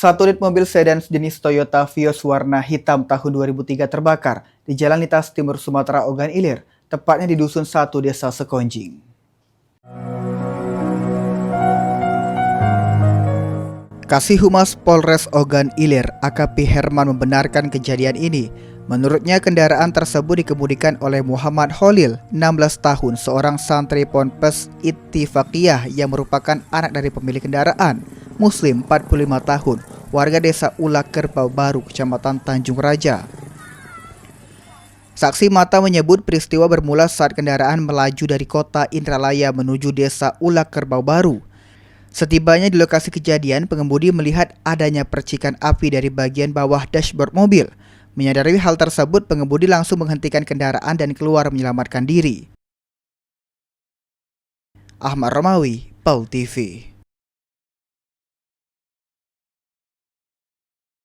Satu unit mobil sedan jenis Toyota Vios warna hitam tahun 2003 terbakar di Jalan Lintas Timur Sumatera Ogan Ilir, tepatnya di Dusun 1 Desa Sekonjing. Kasih Humas Polres Ogan Ilir, AKP Herman membenarkan kejadian ini. Menurutnya kendaraan tersebut dikemudikan oleh Muhammad Holil, 16 tahun, seorang santri Ponpes Ittifaqiyah yang merupakan anak dari pemilik kendaraan. Muslim, 45 tahun, warga desa Ulak Kerbau Baru, Kecamatan Tanjung Raja. Saksi mata menyebut peristiwa bermula saat kendaraan melaju dari kota Indralaya menuju desa Ulak Kerbau Baru. Setibanya di lokasi kejadian, pengemudi melihat adanya percikan api dari bagian bawah dashboard mobil. Menyadari hal tersebut, pengemudi langsung menghentikan kendaraan dan keluar menyelamatkan diri. Ahmad Romawi, PAL TV.